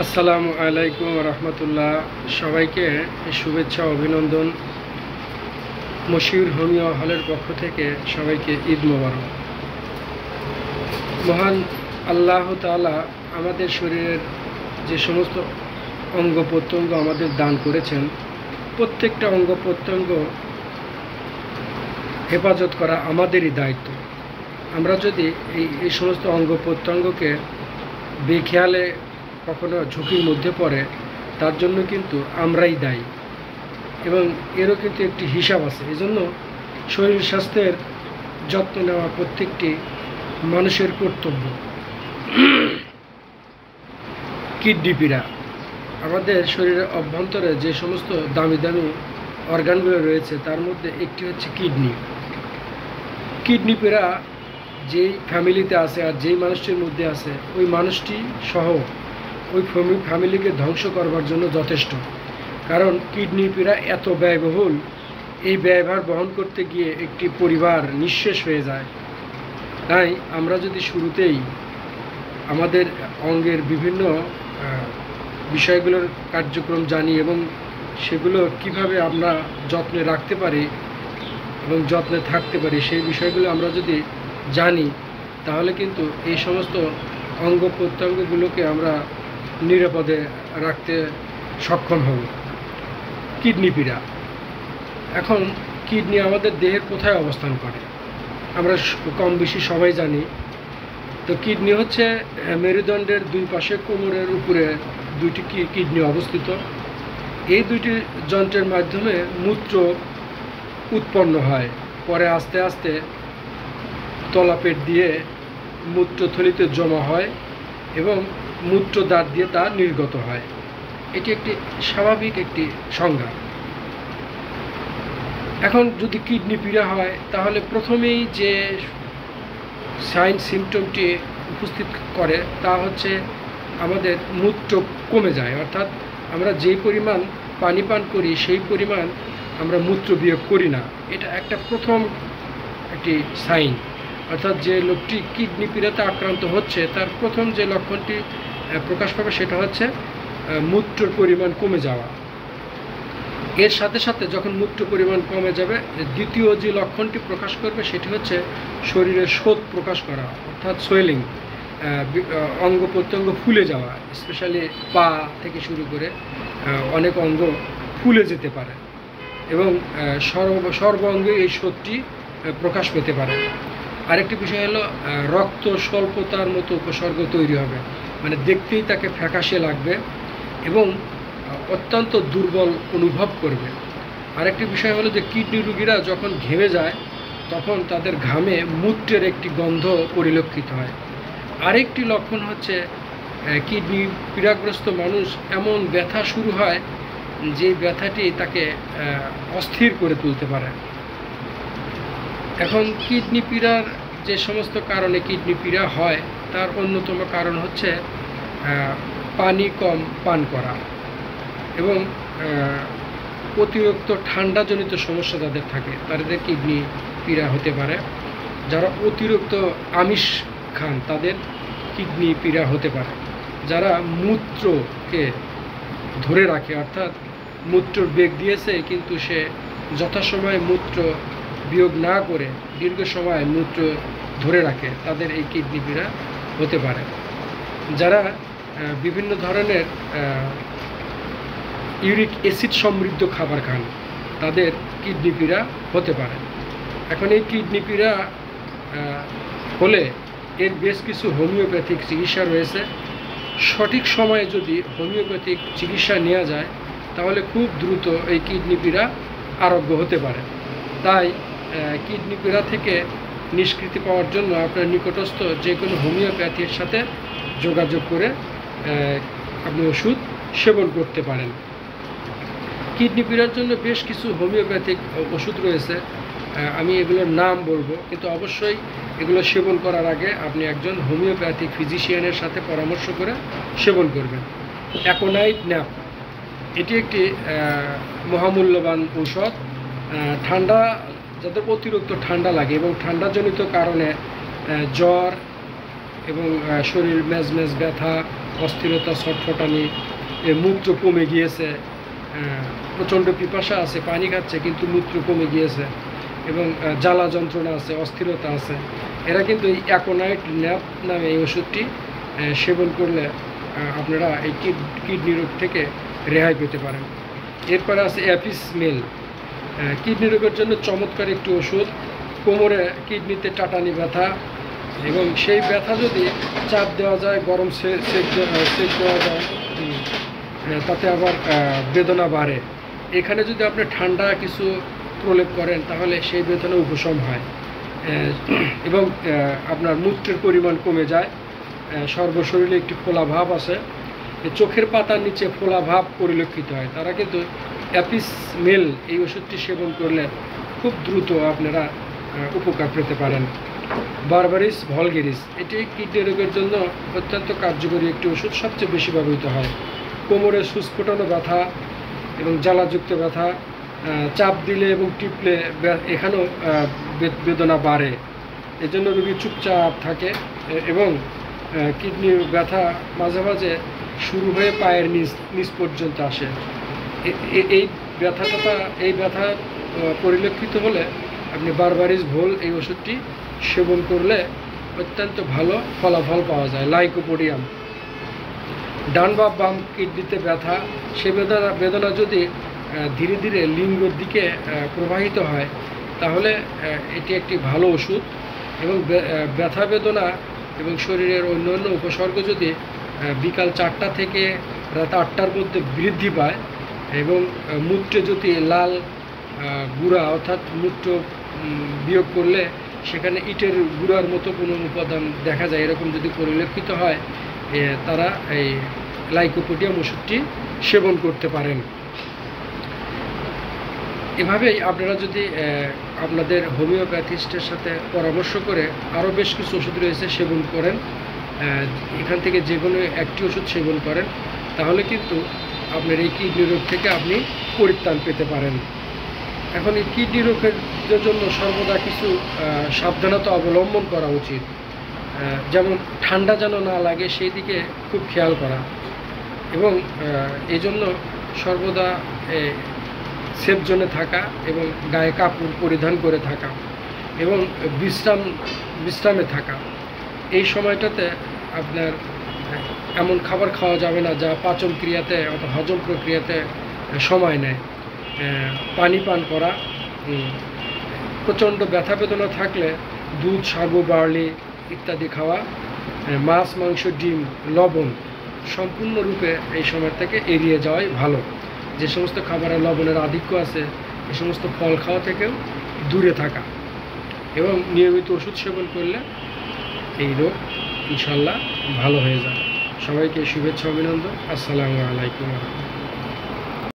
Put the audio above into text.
আসসালামু আলাইকুম রহমতুল্লাহ। সবাইকে শুভেচ্ছা অভিনন্দন। মশিউর হোমিও হলের পক্ষ থেকে সবাইকে ঈদ মোবারক। মহান আল্লাহ তাআলা আমাদের শরীরের যে সমস্ত অঙ্গ প্রত্যঙ্গ আমাদের দান করেছেন, প্রত্যেকটা অঙ্গ প্রত্যঙ্গ হেফাজত করা আমাদেরই দায়িত্ব। আমরা যদি এই সমস্ত অঙ্গ প্রত্যঙ্গকে বেখেয়ালে কখনো ঝুঁকির মধ্যে পড়ে, তার জন্য কিন্তু আমরাই দায়ী এবং এরও কিন্তু একটি হিসাব আছে। এজন্য শরীর স্বাস্থ্যের যত্ন নেওয়া প্রত্যেকটি মানুষের কর্তব্য। কিডনি পীড়া, আমাদের শরীরের অভ্যন্তরে যে সমস্ত দামি দামি অর্গানগুলো রয়েছে তার মধ্যে একটি হচ্ছে কিডনি। কিডনি পীড়া যেই ফ্যামিলিতে আছে আর যেই মানুষটির মধ্যে আছে, ওই মানুষটি সহ ওই ফ্যামিলিকে ধ্বংস করবার জন্য যথেষ্ট। কারণ কিডনি পীড়া এত ব্যয়বহুল, এই ব্যয়ভার বহন করতে গিয়ে একটি পরিবার নিঃশেষ হয়ে যায়। তাই আমরা যদি শুরুতেই আমাদের অঙ্গের বিভিন্ন বিষয়গুলোর কার্যক্রম জানি এবং সেগুলো কিভাবে আমরা যত্নে রাখতে পারি এবং যত্নে থাকতে পারি, সেই বিষয়গুলো আমরা যদি জানি, তাহলে কিন্তু এই সমস্ত অঙ্গ প্রত্যঙ্গগুলোকে আমরা নিরাপদে রাখতে সক্ষম হব। কিডনি পীড়া, এখন কিডনি আমাদের দেহের কোথায় অবস্থান করে আমরা কম বেশি সবাই জানি। তো কিডনি হচ্ছে মেরুদণ্ডের দুই পাশে কোমরের উপরে দুইটি কিডনি অবস্থিত। এই দুইটি যন্ত্রের মাধ্যমে মূত্র উৎপন্ন হয়, পরে আস্তে আস্তে তলাপেট দিয়ে মূত্রথলিতে জমা হয় এবং মূত্রদ্বার দিয়ে তা নির্গত হয়। এটি একটি স্বাভাবিক একটি সংজ্ঞা। এখন যদি কিডনি পীড়া হয়, তাহলে প্রথমেই যে সাইন সিমটমটি উপস্থিত করে তা হচ্ছে আমাদের মূত্র কমে যায়, অর্থাৎ আমরা যেই পরিমাণ পানি পান করি সেই পরিমাণ আমরা মূত্র বিয়োগ করি না। এটা একটা প্রথম একটি সাইন, অর্থাৎ যে লোকটি কিডনি পীড়াতে আক্রান্ত হচ্ছে তার প্রথম যে লক্ষণটি প্রকাশ পাবে সেটা হচ্ছে মূত্রের পরিমাণ কমে যাওয়া। এর সাথে সাথে যখন মূত্র পরিমাণ কমে যাবে, দ্বিতীয় যে লক্ষণটি প্রকাশ করবে সেটি হচ্ছে শরীরে শোথ প্রকাশ করা, অর্থাৎ সোয়েলিং, অঙ্গ প্রত্যঙ্গ ফুলে যাওয়া। স্পেশালি পা থেকে শুরু করে অনেক অঙ্গ ফুলে যেতে পারে এবং সর্ব অঙ্গে এই শোথটি প্রকাশ পেতে পারে। আরেকটি বিষয় হলো রক্ত স্বল্পতার মতো উপসর্গ তৈরি হবে, মানে দেখতেই তাকে ফ্যাকাশে লাগবে এবং অত্যন্ত দুর্বল অনুভব করবে। আরেকটি বিষয় হলো যে কিডনি রোগীরা যখন ঘেমে যায় তখন তাদের ঘামে মূত্রের একটি গন্ধ পরিলক্ষিত হয়। আরেকটি লক্ষণ হচ্ছে কিডনি পীড়াগ্রস্ত মানুষ এমন ব্যথা শুরু হয় যে ব্যথাটি তাকে অস্থির করে তুলতে পারে। এখন কিডনি পীড়ার যে সমস্ত কারণে কিডনি পীড়া হয় তার অন্যতম কারণ হচ্ছে পানি কম পান করা এবং অতিরিক্ত ঠান্ডাজনিত সমস্যা যাদের থাকে তাদের কিডনি পীড়া হতে পারে। যারা অতিরিক্ত আমিষ খান তাদের কিডনি পীড়া হতে পারে। যারা মূত্রকে ধরে রাখে, অর্থাৎ মূত্রর বেগ দিয়েছে কিন্তু সে যথাসময়ে মূত্র বিয়োগ না করে দীর্ঘ সময় মূত্র ধরে রাখে, তাদের এই কিডনি পীড়া হতে পারে। যারা বিভিন্ন ধরনের ইউরিক অ্যাসিড সমৃদ্ধ খাবার খান তাদের কিডনি পীড়া হতে পারে। এখন এই কিডনি পীড়া হলে এর বেশ কিছু হোমিওপ্যাথিক চিকিৎসা রয়েছে। সঠিক সময়ে যদি হোমিওপ্যাথিক চিকিৎসা নেওয়া যায় তাহলে খুব দ্রুত এই কিডনি পীড়া আরোগ্য হতে পারে। তাই কিডনি পীড়া থেকে নিষ্কৃতি পাওয়ার জন্য আপনার নিকটস্থ যে কোনো হোমিওপ্যাথির সাথে যোগাযোগ করে আপনি ওষুধ সেবন করতে পারেন। কিডনি পীড়ার জন্য বেশ কিছু হোমিওপ্যাথিক ওষুধ রয়েছে, আমি এগুলোর নাম বলবো, কিন্তু অবশ্যই এগুলো সেবন করার আগে আপনি একজন হোমিওপ্যাথিক ফিজিশিয়ানের সাথে পরামর্শ করে সেবন করবেন। অ্যাকোনাইট ন্যাপ, এটি একটি মহামূল্যবান ঔষধ। ঠান্ডা, যাদের অতিরিক্ত ঠান্ডা লাগে এবং ঠান্ডাজনিত কারণে জ্বর এবং শরীর মেজমেজ ব্যথা অস্থিরতা, ছটফটানি, মূত্র কমে গিয়েছে, প্রচণ্ড পিপাসা আছে, পানি খাচ্ছে কিন্তু মূত্র কমে গিয়েছে, এবং জ্বালা যন্ত্রণা আছে, অস্থিরতা আছে, এরা কিন্তু এই অ্যাকোনাইট ন্যাপ নামে এই ওষুধটি সেবন করলে আপনারা এই কিডনি রোগ থেকে রেহাই পেতে পারেন। এরপরে আছে অ্যাপিস মেল, কিডনি রোগের জন্য চমৎকার একটি ওষুধ। কোমরে কিডনিতে টাটানি ব্যথা, এবং সেই ব্যথা যদি চাপ দেওয়া যায়, গরম সেক দেওয়া যায়, তাতে আবার বেদনা বাড়ে। এখানে যদি আপনি ঠান্ডা কিছু প্রলেপ করেন তাহলে সেই বেদনা উপশম হয়, এবং আপনার মূত্রের পরিমাণ কমে যায়, সর্বশরীরে একটি ফোলা ভাব আছে, চোখের পাতার নিচে ফোলা ভাব পরিলক্ষিত হয়। তারা কিন্তু অ্যাপিস মেল এই ওষুধটি সেবন করলে খুব দ্রুত আপনারা উপকার পেতে পারেন। বারবারিস ভলগেরিস, এটি কিডনি রোগের জন্য অত্যন্ত কার্যকরী একটি ওষুধ, সবচেয়ে বেশি ব্যবহৃত হয়। কোমরে সুস্ফোটানো ব্যথা এবং জ্বালাযুক্ত ব্যথা, চাপ দিলে এবং টিপলে এখানেও বেদনা বাড়ে, এজন্য রোগী চুপচাপ থাকে, এবং কিডনির ব্যথা মাঝে মাঝে শুরু হয়ে পায়ের নিচ পর্যন্ত আসে। এই ব্যথা পরিলক্ষিত হলে আপনি বারবারিস ভোল এই ওষুধটি সেবন করলে অত্যন্ত ভালো ফলাফল পাওয়া যায়। লাইকোপোডিয়াম, ডান বা বাম কিডনিতে ব্যথা, সে বেদনা যদি ধীরে ধীরে লিঙ্গের দিকে প্রবাহিত হয় তাহলে এটি একটি ভালো ওষুধ, এবং ব্যথা বেদনা এবং শরীরের অন্যান্য উপসর্গ যদি বিকাল 4টা থেকে রাত 8টার মধ্যে বৃদ্ধি পায়, এবং মূত্রে যদি লাল গুঁড়া অর্থাৎ মূত্র বিয়োগ করলে সেখানে ইটের গুঁড়ার মতো কোনো উপাদান দেখা যায়, এরকম যদি পরিলক্ষিত হয়, তারা এই লাইকোপোডিয়াম ওষুধটি সেবন করতে পারেন। এভাবেই আপনারা যদি আপনাদের হোমিওপ্যাথিস্টের সাথে পরামর্শ করে আরও বেশ কিছু ওষুধ রয়েছে সেবন করেন, এখান থেকে যে কোনো একটি ওষুধ সেবন করেন, তাহলে কিন্তু আপনার এই কিডনি রোগ থেকে আপনি পরিত্রাণ পেতে পারেন। এখন এই কিডনি রোগের জন্য সর্বদা কিছু সাবধানতা অবলম্বন করা উচিত, যেমন ঠান্ডা যেন না লাগে সেই দিকে খুব খেয়াল করা, এবং এই জন্য সর্বদা সেফ জোনে থাকা এবং গায়ে কাপড় পরিধান করে থাকা, এবং বিশ্রামে থাকা। এই সময়টাতে আপনার এমন খাবার খাওয়া যাবে না যা পাচন ক্রিয়াতে অথবা হজম প্রক্রিয়াতে সময় নেয়। পানি পান করা, প্রচণ্ড ব্যথা বেদনা থাকলে দুধ, সাবু, বার্লি ইত্যাদি খাওয়া, মাছ, মাংস, ডিম, লবণ সম্পূর্ণরূপে এই সময় থেকে এড়িয়ে যাওয়াই ভালো। যে সমস্ত খাবারে লবণের আধিক্য আছে এই সমস্ত ফল খাওয়া থেকেও দূরে থাকা, এবং নিয়মিত ওষুধ সেবন করলে এই রোগ ইনশাল্লাহ ভালো হয়ে যায়। সবাইকে শুভেচ্ছা, অভিনন্দন। আসসালামু আলাইকুম।